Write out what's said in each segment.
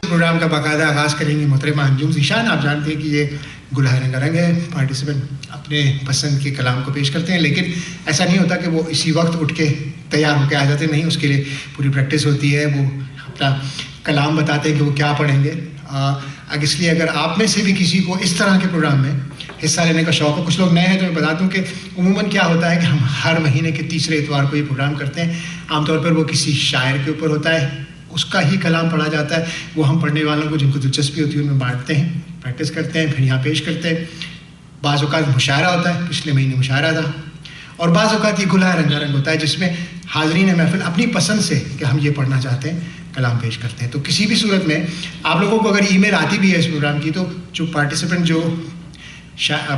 Programme کا باقاعدہ آغاز کریں گے محترمہ انجم ذیشان. آپ جانتے ہیں کہ یہ گلہائے رنگا رنگ ہے. پارٹیسپینٹ اپنے پسند کے کلام کو پیش کرتے ہیں, لیکن ایسا نہیں ہوتا کہ وہ اسی وقت اٹھ کے تیار ہو کے آ جاتے. نہیں, اس کے لیے پوری پریکٹس ہوتی ہے. وہ اپنا کلام بتاتے ہیں کہ وہ کیا پڑھیں گے. اس لیے اگر آپ میں سے بھی کسی کو اس طرح کے پروگرام میں حصہ لینے کا شوق ہو, کچھ لوگ نئے ہیں تو میں بتا دوں کہ عموماً کیا ہوتا ہے کہ ہم ہر مہینے کے تیسرے اتوار کو یہ پروگرام کرتے ہیں. عام طور پر وہ کسی شاعر کے اوپر ہوتا ہے, اس کا ہی کلام پڑھا جاتا ہے. وہ ہم پڑھنے والوں کو جن کو دلچسپی ہوتی ہے ان میں بانٹتے ہیں, پریکٹس کرتے ہیں, پھر یہاں پیش کرتے ہیں. بعض اوقات مشاعرہ ہوتا ہے, پچھلے مہینے مشاعرہ تھا. اور بعض اوقات یہ گلہائے رنگا رنگ ہوتا ہے جس میں حاضرین محفل اپنی پسند سے کہ ہم یہ پڑھنا چاہتے ہیں کلام پیش کرتے ہیں. تو کسی بھی صورت میں آپ لوگوں کو اگر ای میل آتی بھی ہے اس پروگرام کی, تو جو پارٹیسپینٹ جو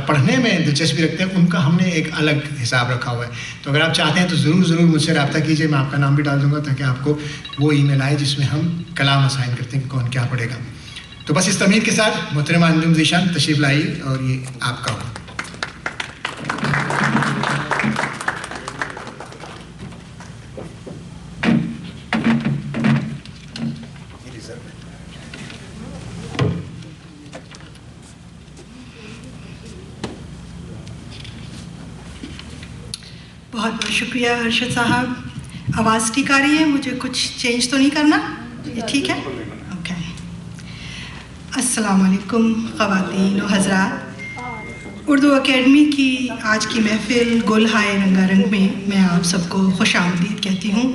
پڑھنے میں دلچسپی رکھتے ہیں ان کا ہم نے ایک الگ حساب رکھا ہوا ہے. تو اگر آپ چاہتے ہیں تو ضرور مجھ سے رابطہ کیجیے. میں آپ کا نام بھی ڈال دوں گا تاکہ آپ کو وہ ای میل آئے جس میں ہم کلام اسائن کرتے ہیں کہ کون کیا پڑھے گا. تو بس اس تمہید کے ساتھ محترمہ انجم ذیشان تشریف لائیے اور یہ آپ کا ہو. بہت بہت شکریہ ارشد صاحب. آواز ٹھیک آ رہی ہے؟ مجھے کچھ چینج تو نہیں کرنا؟ یہ ٹھیک ہے؟ اوکے. السلام علیکم خواتین و حضرات. اردو اکیڈمی کی آج کی محفل گلہائے رنگا رنگ میں آپ سب کو خوش آمدید کہتی ہوں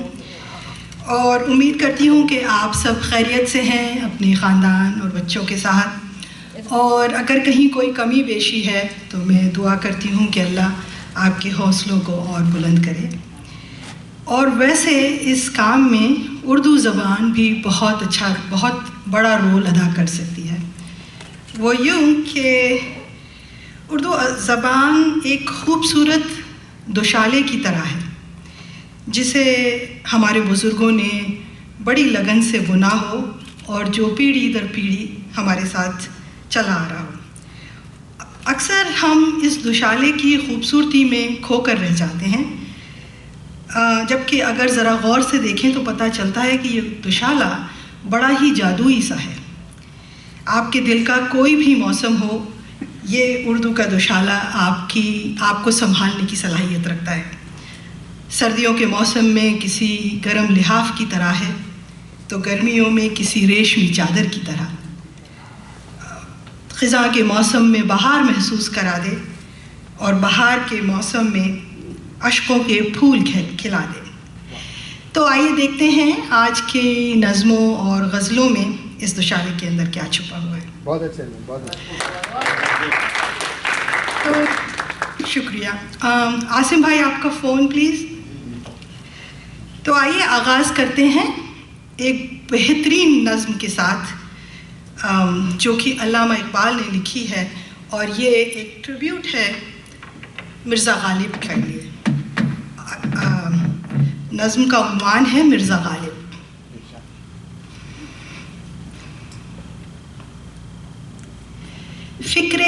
اور امید کرتی ہوں کہ آپ سب خیریت سے ہیں اپنے خاندان اور بچوں کے ساتھ. اور اگر کہیں کوئی کمی بیشی ہے تو میں دعا کرتی ہوں کہ اللہ آپ کے حوصلوں کو اور بلند کرے. اور ویسے اس کام میں اردو زبان بھی بہت بڑا رول ادا کر سکتی ہے. وہ یوں کہ اردو زبان ایک خوبصورت دوشالے کی طرح ہے جسے ہمارے بزرگوں نے بڑی لگن سے بنا ہو اور جو پیڑھی در پیڑھی ہمارے ساتھ چلا آ رہا ہو. اکثر ہم اس دوشالے کی خوبصورتی میں کھو کر رہ جاتے ہیں, جبکہ اگر ذرا غور سے دیکھیں تو پتہ چلتا ہے کہ یہ دوشالہ بڑا ہی جادوئی سا ہے. آپ کے دل کا کوئی بھی موسم ہو, یہ اردو کا دوشالہ آپ کو سنبھالنے کی صلاحیت رکھتا ہے. سردیوں کے موسم میں کسی گرم لحاف کی طرح ہے تو گرمیوں میں کسی ریشمی چادر کی طرح. خزاں کے موسم میں بہار محسوس کرا دے اور بہار کے موسم میں اشکوں کے پھول کھلا دے. تو آئیے دیکھتے ہیں آج کی نظموں اور غزلوں میں اس دوشالے کے اندر کیا چھپا ہوا ہے. بہت اچھا. تو شکریہ. عاصم بھائی آپ کا فون پلیز. تو آئیے آغاز کرتے ہیں ایک بہترین نظم کے ساتھ جو کہ علامہ اقبال نے لکھی ہے, اور یہ ایک ٹریبیوٹ ہے مرزا غالب کے لیے. نظم کا عنوان ہے مرزا غالب. فکر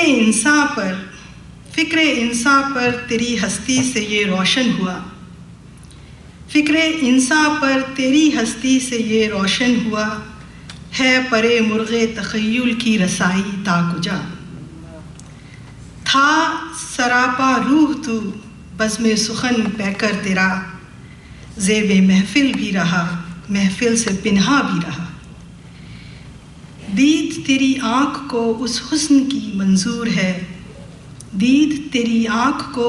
انسان پر تیری ہستی سے یہ روشن ہوا. فکر انسان پر تیری ہستی سے یہ روشن ہوا, ہے پرے مرغ تخیل کی رسائی تا کجا. تھا سراپا روح تو بزم سخن پہ کر تیرا, زیب محفل بھی رہا محفل سے پنہا بھی رہا. دید تیری آنکھ کو اس حسن کی منظور ہے, دید تیری آنکھ کو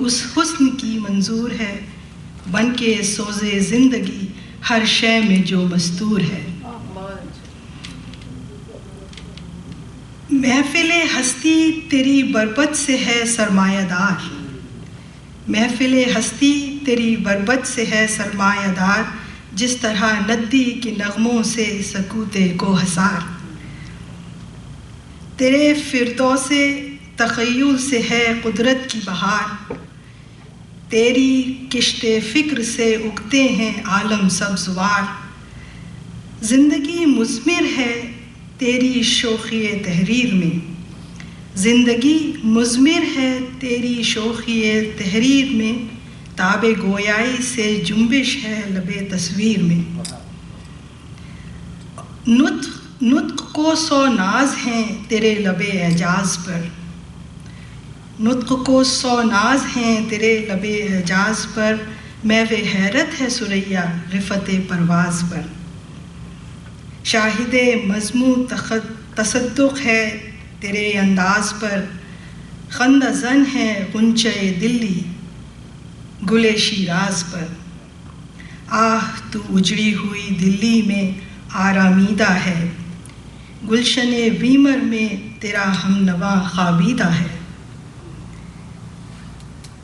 اس حسن کی منظور ہے. بن کے سوزے زندگی ہر شے میں جو مستور ہے. محفل ہستی تیری بربت سے ہے سرمایہ دار. محفل ہستی تیری بربت سے ہے سرمایہ دار, جس طرح ندی کے نغموں سے سکوتے کو حسار. تیرے فردوس تخیل سے ہے قدرت کی بہار, تیری کشت فکر سے اگتے ہیں عالم سبزوار. زندگی مثمر ہے تیری شوخی تحریر میں, زندگی مضمر ہے تیری شوخی تحریر میں. تاب گویائی سے جنبش ہے لب تصویر میں. نطق کو سو ناز ہیں تیرے لب اعجاز پر، نطق کو سو ناز ہیں تیرے لب اعجاز پر، محو حیرت ہے ثریا رفت پرواز پر، شاہد مضموں تصدق ہے تیرے انداز پر، خندہ زن ہے غنچۂ دلی گل شیراز پر، آہ تو اجڑی ہوئی دلی میں آرامیدہ ہے، گلشن بیمر میں تیرا ہم نوا خوابیدہ ہے،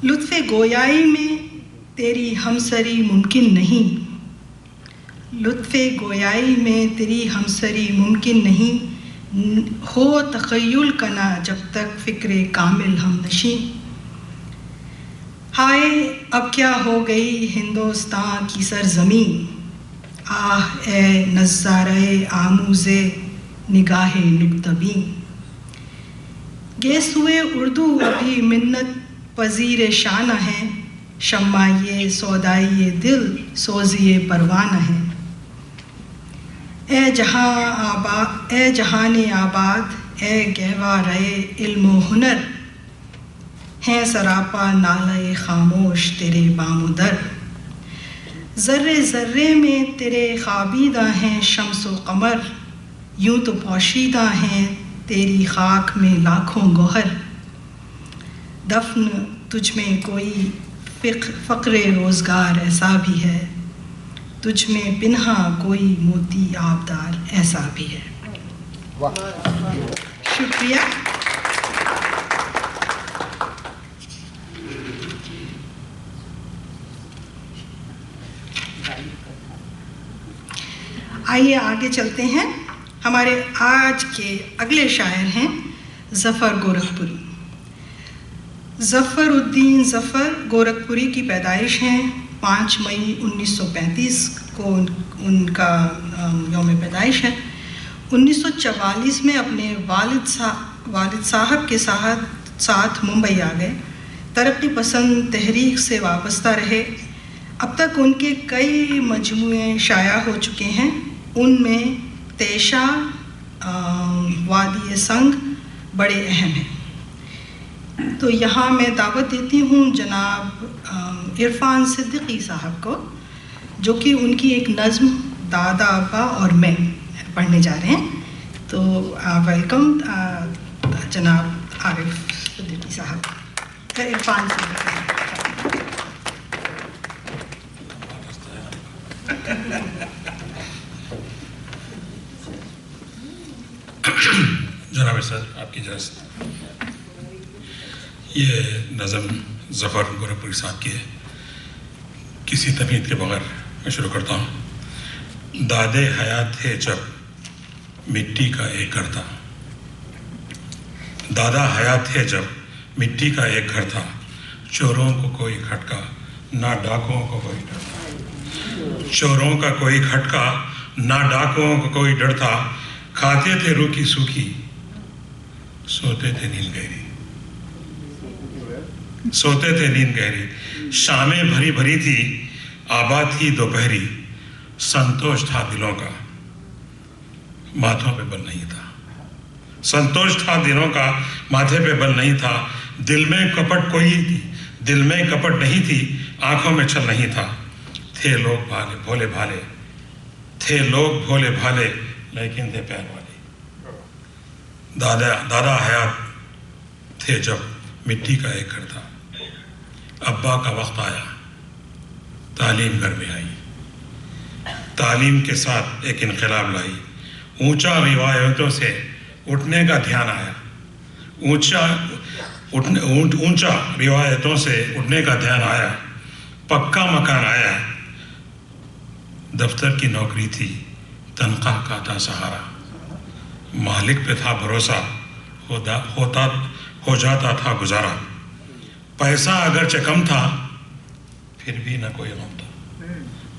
لطف گویائی میں تیری ہمسری ممکن نہیں، لطف گویائی میں تیری ہمسری ممکن نہیں، ہو تخیل کنا جب تک فکر کامل ہم نشیں، ہائے اب کیا ہو گئی ہندوستان کی سرزمین، آہ اے نظارۂ آموز نگاہ نکتہ بین، گیسوئے اردو ابھی منت پذیر شانہ ہے، شمائیے سودائی دل سوزی پروانہ ہے، اے جہان آباد اے گہوارۂ علم و ہنر، ہیں سراپا نالۂ خاموش تیرے بام و در، ذرے ذرے میں تیرے خوابیدہ ہیں شمس و قمر، یوں تو پوشیدہ ہیں تیری خاک میں لاکھوں گوہر، دفن تجھ میں کوئی فقر روزگار ایسا بھی ہے، تجھ میں پنہا کوئی موتی آبدار ایسا بھی ہے۔ شکریہ۔ آئیے آگے چلتے ہیں۔ ہمارے آج کے اگلے شاعر ہیں ظفر گورکھپوری۔ ظفر الدین ظفر گورکھپوری کی پیدائش ہے 5 مئی 1935 کو ان کا یوم پیدائش ہے۔ 1944 میں اپنے والد صاحب کے ساتھ ممبئی آ گئے، ترقی پسند تحریک سے وابستہ رہے۔ اب تک ان کے کئی مجموعے شائع ہو چکے ہیں، ان میں تیشہ، وادی سنگ بڑے اہم ہیں۔ تو یہاں میں دعوت دیتی ہوں جناب عرفان صدیقی صاحب کو، جو کہ ان کی ایک نظم دادا ابا اور میں پڑھنے جا رہے ہیں۔ تو ویلکم جناب عارف صدیقی صاحب، عرفان صدیقی صاحب۔ جناب سر آپ کی اجازت، یہ نظم ظفر گورکھپوری صاحب کی ہے۔ کسی تمہید کے بغیر میں شروع کرتا ہوں۔ دادے حیات تھے جب مٹی کا ایک گھر تھا، دادا حیات تھے جب مٹی کا ایک گھر تھا، چوروں کو کوئی کھٹکا نہ ڈاکوؤں کو کوئی ڈر تھا، چوروں کا کوئی کھٹکا نہ ڈاکوؤں کو کوئی ڈر تھا، کھاتے تھے روکھی سوکھی سوتے تھے نیند گہری، سوتے تھے نیند گہری، شامیں بھری بھری تھی آباد تھی دوپہری، سنتوش تھا دلوں کا ماتھوں پہ بل نہیں تھا، سنتوش تھا دلوں کا ماتھے پہ بل نہیں تھا، دل میں کپٹ دل میں کپٹ نہیں تھی، آنکھوں میں چھل نہیں تھا، تھے لوگ بھولے بھالے، تھے لوگ بھولے بھالے لیکن تھے پیر والے، دادا حیات تھے جب مٹی کا ایک گھر تھا، ابا کا وقت آیا تعلیم گھر میں آئی، تعلیم کے ساتھ ایک انقلاب لائی، اونچا روایتوں سے اٹھنے کا دھیان آیا، اونچا روایتوں سے اٹھنے کا دھیان آیا، پکا مکان آیا، دفتر کی نوکری تھی تنخواہ کا تھا سہارا، مالک پہ تھا بھروسہ ہو جاتا تھا گزارا، پیسہ اگرچہ کم تھا پھر بھی نہ کوئی غم تھا،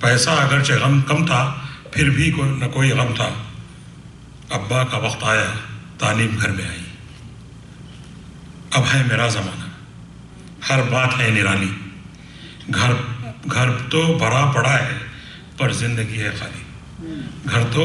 پیسہ اگرچہ کم تھا پھر بھی نہ کوئی غم تھا، ابا کا وقت آیا تعلیم گھر میں آئی، اب ہے میرا زمانہ ہر بات ہے نرالی، گھر تو بھرا پڑا ہے پر زندگی ہے خالی، گھر تو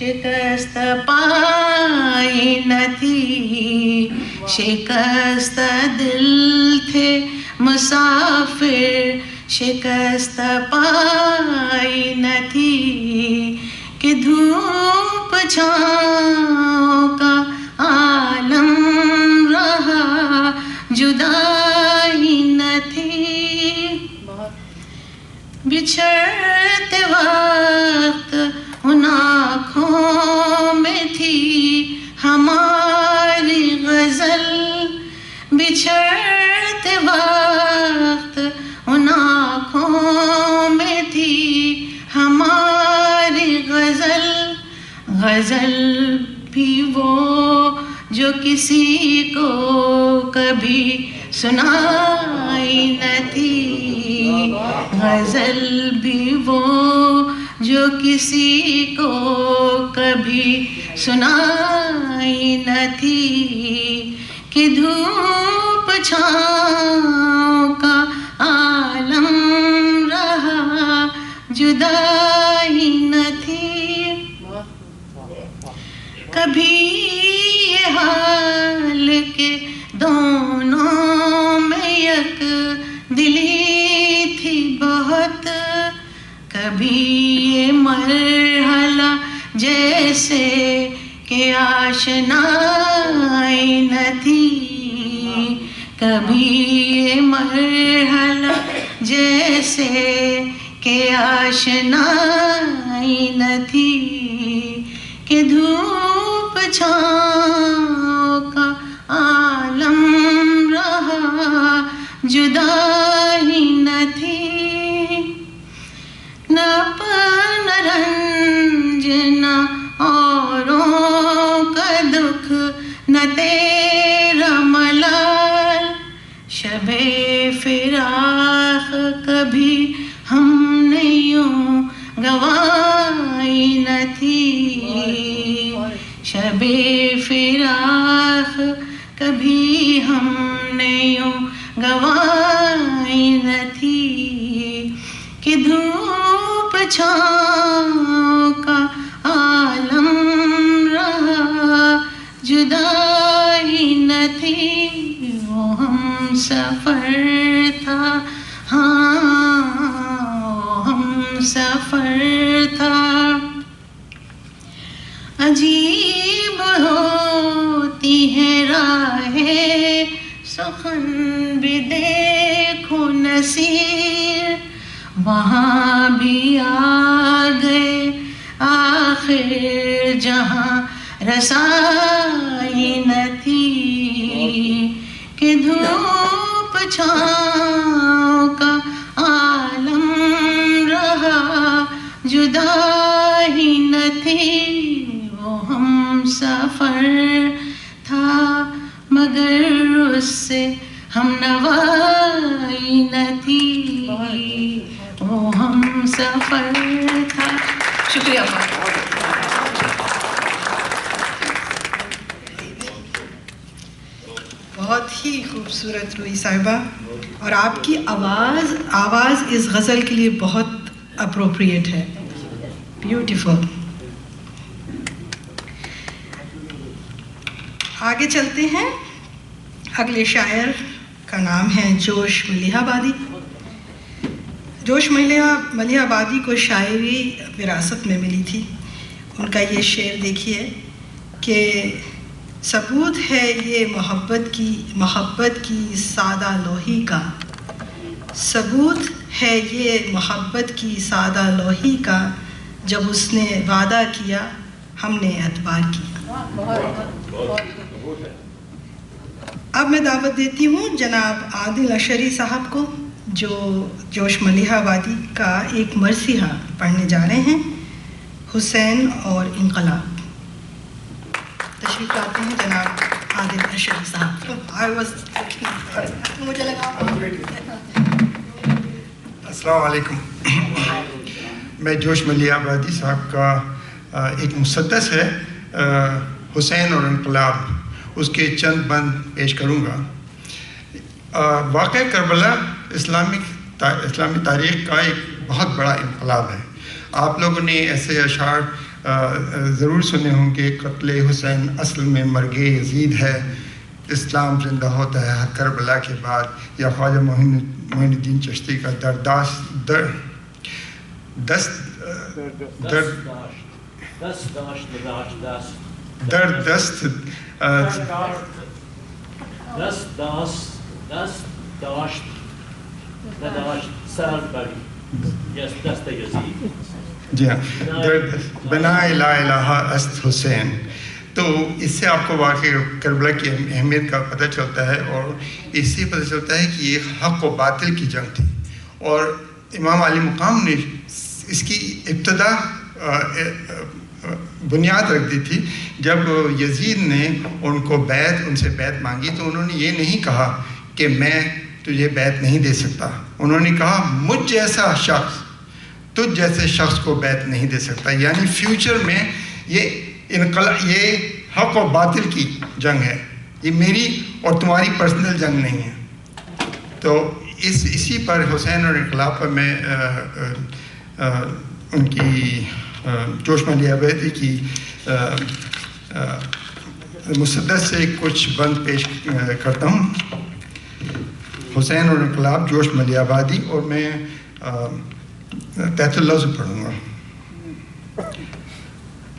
شکست پائی نہ تھی، شکست دل تھے مسافر، شکست پائی نہ تھی، کہ دھوپ چھاؤں کا عالم رہا، جدائی نہ تھی، بچھڑتے وقت ان آنکھوں میں تھی ہماری غزل، بچھڑتے وقت ان آنکھوں میں تھی ہماری غزل، غزل بھی وہ جو کسی کو کبھی سنائی نہ تھی، غزل بھی وہ جو کسی کو کبھی سنائی نہ تھی، کہ دھوپ چھاؤں کا عالم رہا، جدائی نہ تھی، کبھی یہ حال کہ دونوں میں یک دلی تھی بہت، کبھی یہ مرحلہ جیسے کہ آشنائی نہ تھی، کبھی یہ مرحلہ جیسے کہ آشنائی نہ تھی، کہ دھوپ چھاؤں کا عالم رہا، جدائی نہ تھی، نہ اپنا رنج نہ اوروں کا دکھ، نہ تیرا ملال، شب فراق کبھی ہم نے یوں گوائی نہ تھی، شب فراق کبھی ہم نے یوں گوائی نہ تھی، کہ دھوپ چھاؤں کا عالم رہا، جدائی نہ تھی، وہ ہم سفر تھا، ہاں وہ ہم سفر تھا، عجیب ہوتی ہے راہیں سخن بھی دیکھو نصیر، وہاں بھی آ گئے آخر جہاں رسائی نہ تھی، کہ دھوپ چھاؤں کا عالم رہا، جدائی نہ تھی، وہ ہم سفر تھا، مگر اس سے ہم نوائی نہ تھی، وہ ہم سفر تھا۔ شکریہ بہت ہی خوبصورت روحی صاحبہ، اور آپ کی آواز اس غزل کے لیے بہت اپروپریٹ ہے، بیوٹیفل۔ آگے چلتے ہیں، اگلے شاعر کا نام ہے جوش ملیح آبادی۔ جوش ملیح آبادی کو شاعری وراثت میں ملی تھی۔ ان کا یہ شعر دیکھیے کہ ثبوت ہے یہ محبت کی سادہ لوحی کا، ثبوت ہے یہ محبت کی سادہ لوحی کا، جب اس نے وعدہ کیا ہم نے اعتبار کیا۔ اب میں دعوت دیتی ہوں جناب عادل اشری صاحب کو، جو جوش ملیح آبادی کا ایک مرثیہ پڑھنے جا رہے ہیں، حسین اور انقلاب۔ تشریف لاتے ہیں جناب عادل اشری صاحب۔ مجھے لگا السلام علیکم۔ میں جوش ملیح آبادی صاحب کا ایک مسدس ہے حسین اور انقلاب، اس کے چند بند پیش کروں گا۔ واقعہ کربلا اسلامی تاریخ کا ایک بہت بڑا انقلاب ہے۔ آپ لوگوں نے ایسے اشعار ضرور سنے ہوں کہ قتل حسین اصل میں مرگ یزید ہے، اسلام زندہ ہوتا ہے ہر کربلا کے بعد، یا خواجہ معین الدین چشتی کا جی ہاں، بنا لا الہ است حسین. تو اس سے آپ کو واقعی کربلا کی اہمیت کا پتہ چلتا ہے، اور اس سے پتہ چلتا ہے کہ یہ حق و باطل کی جنگ تھی، اور امام علی مقام نے اس کی ابتدا بنیاد رکھ دی تھی. جب یزید نے ان سے بیعت مانگی تو انہوں نے یہ نہیں کہا کہ میں تجھے بیعت نہیں دے سکتا، انہوں نے کہا مجھ جیسا شخص تجھ جیسے شخص کو بیعت نہیں دے سکتا. یعنی فیوچر میں یہ حق و باطل کی جنگ ہے، یہ میری اور تمہاری پرسنل جنگ نہیں ہے. تو اسی پر حسین اور انقلاب پر میں ان کی جوش ملیح عبیدی کی مسدس سے کچھ بند پیش کرتا ہوں. حسین اور انقلاب، جوش ملیح عبیدی، اور میں تحت اللفظ پڑھوں گا.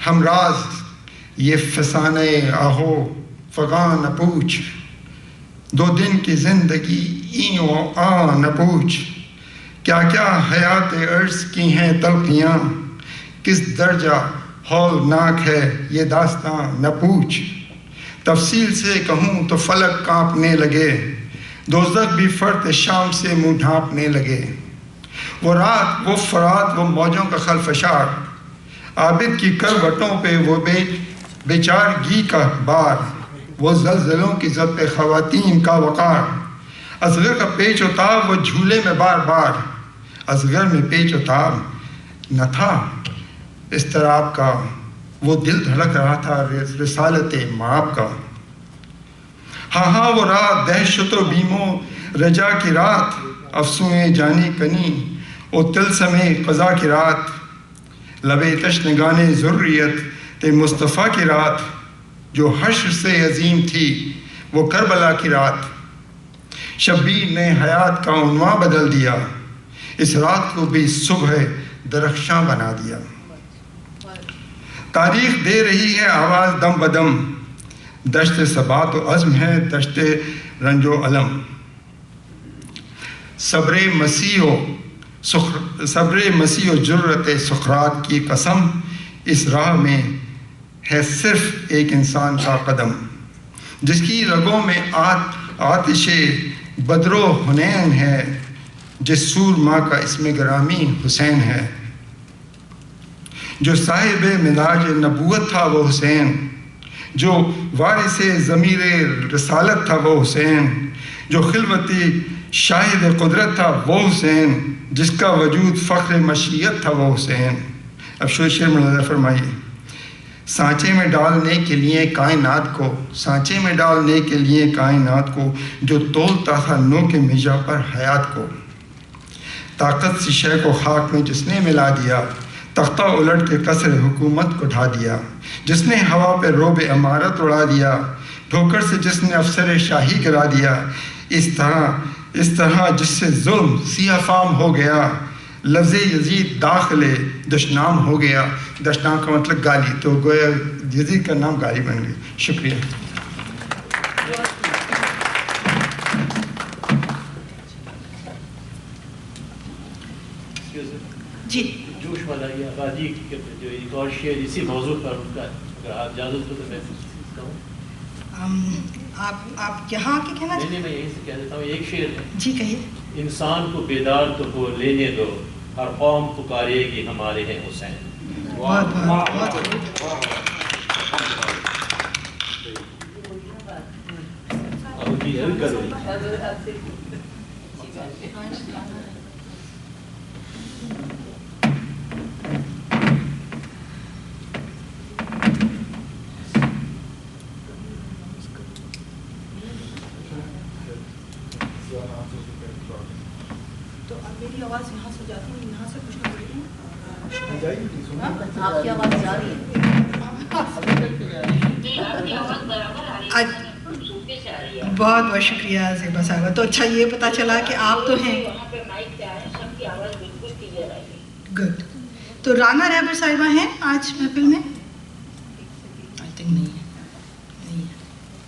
ہم راز یہ فسانہ آہو فغاں نہ پوچھ، 2 دن کی زندگی این و آ نہ پوچھ، کیا کیا حیات عرض کی ہیں تلخیاں، کس درجہ ہولناک ہے یہ داستاں نہ پوچھ. تفصیل سے کہوں تو فلک کانپنے لگے، دوزخ بھی فرط شام سے منہ ڈھانپنے لگے. وہ رات، وہ فرات، وہ موجوں کا خلفشار، عابد کی کروٹوں پہ وہ بیچارگی کا بار، وہ زلزلوں کی ضبط خواتین کا وقار. اصغر کا پیچ و تاب وہ جھولے میں بار بار، اصغر میں پیچ و تاب نہ تھا اضطراب کا، وہ دل دھڑک رہا تھا رسالت مآب کا. ہاں وہ رات، دہشت و بیم و رجا کی رات، افسوئیں جانی کنی او تلسم قضا کی رات، لبے تشنگان ذریت تے مصطفیٰ کی رات، جو حشر سے عظیم تھی وہ کربلا کی رات. شبیر نے حیات کا عنوان بدل دیا، اس رات کو بھی صبح درخشاں بنا دیا. تاریخ دے رہی ہے آواز دم بدم، دشت ثبات و عزم ہے دشت رنج و علم. صبر مسیح و جرت سقراط کی قسم، اس راہ میں ہے صرف ایک انسان کا قدم. جس کی رگوں میں آتش بدر و حنین ہے، جس سورما کا اسم گرامی حسین ہے. جو صاحب مزاج نبوت تھا وہ حسین، جو وارث ضمیر رسالت تھا وہ حسین، جو خلوتی شاہد قدرت تھا وہ حسین، جس کا وجود فخر مشیت تھا وہ حسین. اب شعر ملاحظہ فرمائیے. سانچے میں ڈالنے کے لیے کائنات کو، سانچے میں ڈالنے کے لیے کائنات کو، جو تولتا تھا نو کے میجا پر حیات کو. طاقت سی شے کو خاک میں جس نے ملا دیا، تختہ الٹ کے قصر حکومت کو ڈھا دیا. جس نے ہوا پہ روب امارت اڑا دیا، ٹھوکر سے جس نے افسر شاہی گرا دیا. اس طرح جس سے ظلم سیاہ فام ہو گیا، لفظ یزید داخل دشنام ہو گیا. دشنام کا مطلب گالی، تو گویا یزید کا نام گالی بن گئی. شکریہ. جی جوش ملیح عبیدی کے جو ایک اور شعر اسی موضوع پر ان کا اگر آپ اجازت ہو تو میں کہوں. آپ یہاں کے کہنا نہیں میں یہیں سے کہہ دیتا ہوں. ایک شعر ہے. جی کہیے. انسان کو بیدار تو ہو لینے دو، ہر قوم پکارے گی ہمارے ہیں حسین. بہت بہت تو میری آواز یہاں سے جاتی ہے, یہاں سے کچھ نہ بولتی ہوں. آپ کی آواز جا رہی ہے. بہت بہت شکریہ زیبا صاحبہ. تو اچھا یہ پتہ چلا کہ آپ تو ہیں. گڈ. تو رانا رہبر صاحبہ ہیں آج محفل میں؟ آئی تھنک نہیں ہے.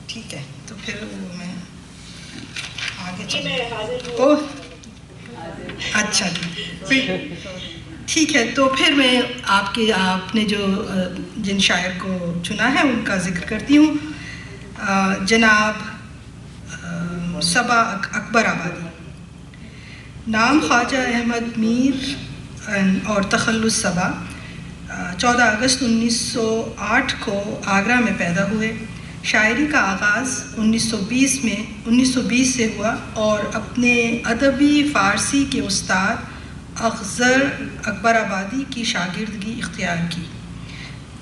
ٹھیک ہے, تو پھر میں آگے چلوں. اوہ اچھا جی, ٹھیک ہے. تو پھر میں آپ نے جو جن شاعر کو چنا ہے ان کا ذکر کرتی ہوں. جناب صبا اکبر آبادی. نام خواجہ احمد میر اور تخلص صبا. 14 اگست 1908 کو آگرہ میں پیدا ہوئے. شاعری کا آغاز 1920 سے ہوا اور اپنے ادبی فارسی کے استاد اخضر اکبر آبادی کی شاگردگی اختیار کی.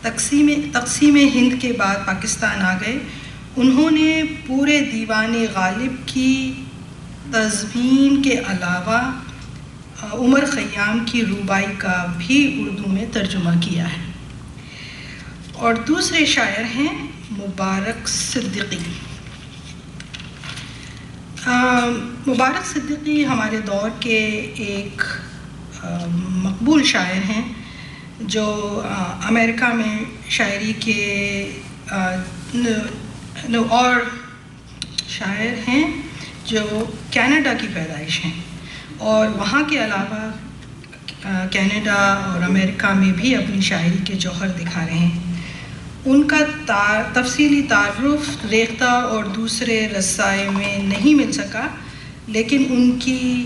تقسیم ہند کے بعد پاکستان آ گئے. انہوں نے پورے دیوان غالب کی تضمین کے علاوہ عمر خیام کی رباعی کا بھی اردو میں ترجمہ کیا ہے. اور دوسرے شاعر ہیں مبارک صدیقی. مبارک صدیقی ہمارے دور کے ایک مقبول شاعر ہیں جو امریکہ میں شاعری کے اور شاعر ہیں جو کینیڈا کی پیدائش ہیں اور وہاں کے علاوہ کینیڈا اور امریکہ میں بھی اپنی شاعری کے جوہر دکھا رہے ہیں. ان کا تفصیلی تعارف ریختہ اور دوسرے رسائے میں نہیں مل سکا, لیکن ان کی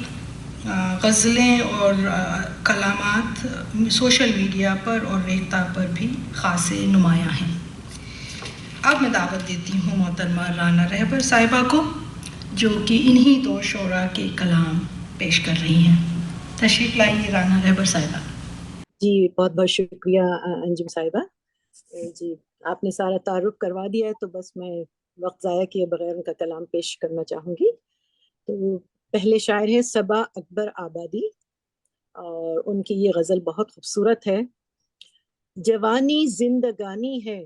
غزلیں اور کلامات سوشل میڈیا پر اور ریختہ پر بھی خاصے نمایاں ہیں. اب میں دعوت دیتی ہوں محترمہ رانا رہبر صاحبہ کو, جو کہ انہی دو شعراء کے کلام پیش کر رہی ہیں. تشریف لائیے رانا رہبر صاحبہ. جی بہت بہت شکریہ انجم صاحبہ. جی آپ نے سارا تعارف کروا دیا ہے, تو بس میں وقت ضائع کیے بغیر ان کا کلام پیش کرنا چاہوں گی. تو پہلے شاعر ہیں صبا اکبر آبادی, اور ان کی یہ غزل بہت خوبصورت ہے. جوانی زندگانی ہے,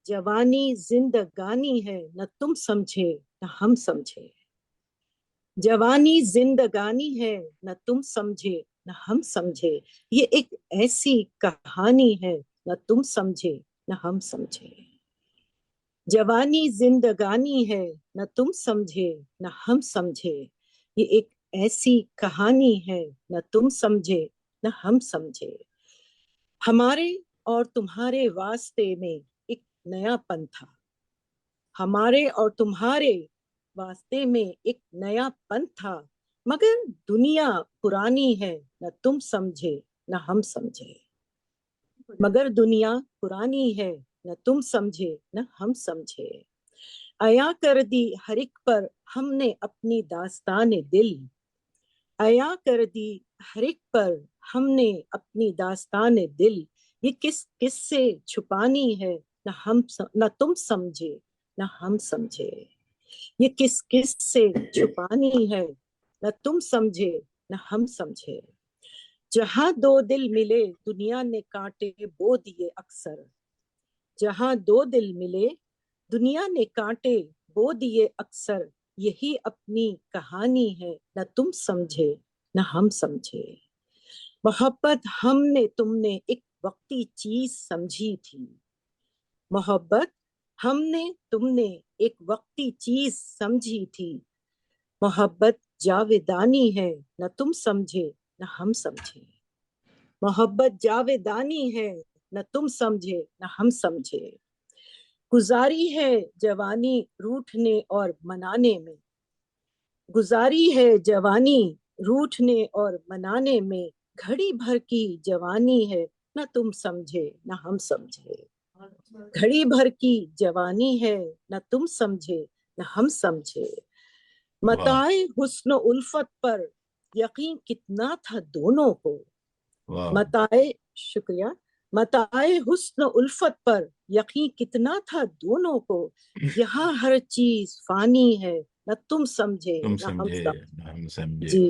جوانی زندگانی ہے, نہ تم سمجھے نہ ہم سمجھے. جوانی زندگانی ہے, نہ تم سمجھے نہ ہم سمجھے. یہ ایک ایسی کہانی ہے, نہ تم سمجھے نہ ہم سمجھے. جوانی زندگانی ہے, نہ تم سمجھے نہ ہم سمجھے. یہ ایک ایسی کہانی ہے, نہ تم سمجھے نہ ہم سمجھے. ہمارے اور تمہارے واسطے میں ایک نیا پن تھا. ہمارے اور تمہارے واسطے میں ایک نیا پن تھا, مگر دنیا پرانی ہے, نہ تم سمجھے نہ ہم سمجھے. مگر دنیا پرانی ہے, نہ تم سمجھے نہ ہم سمجھے. عیا کر دی ہر ایک پر ہم نے اپنی داستان دل. عیا کر دی ہر ایک پر ہم نے اپنی داستان دل. یہ کس سے چھپانی ہے, نہ تم سمجھے نہ ہم سمجھے. یہ کس سے چھپانی ہے, نہ تم سمجھے نہ ہم سمجھے. جہاں دو دل ملے دنیا نے کانٹے بو دیے اکثر. جہاں دو دل ملے دنیا نے کانٹے بو دیے اکثر. یہی اپنی کہانی ہے, نہ تم سمجھے نہ ہم سمجھے. محبت ہم نے تم نے ایک وقتی چیز سمجھی تھی. محبت ہم نے تم نے ایک وقتی چیز سمجھی تھی. محبت جاویدانی ہے, نہ تم سمجھے نہ ہم سمجھے. محبت جاویدانی ہے, نہ تم سمجھے نہ ہم سمجھے. گزاری ہے جوانی روٹھنے اور منانے میں. گزاری ہے جوانی روٹھنے اور منانے میں. گھڑی بھر کی جوانی ہے, نہ تم سمجھے نہ ہم سمجھے. گھڑی بھر کی جوانی ہے, نہ تم سمجھے نہ ہم سمجھے. متاع حسن و الفت پر یقین کتنا تھا دونوں کو. شکریہ. متاع حسن و الفت پر یقین کتنا تھا دونوں کو. یہاں ہر چیز فانی ہے, نہ تم سمجھے نہ ہم سمجھے. جی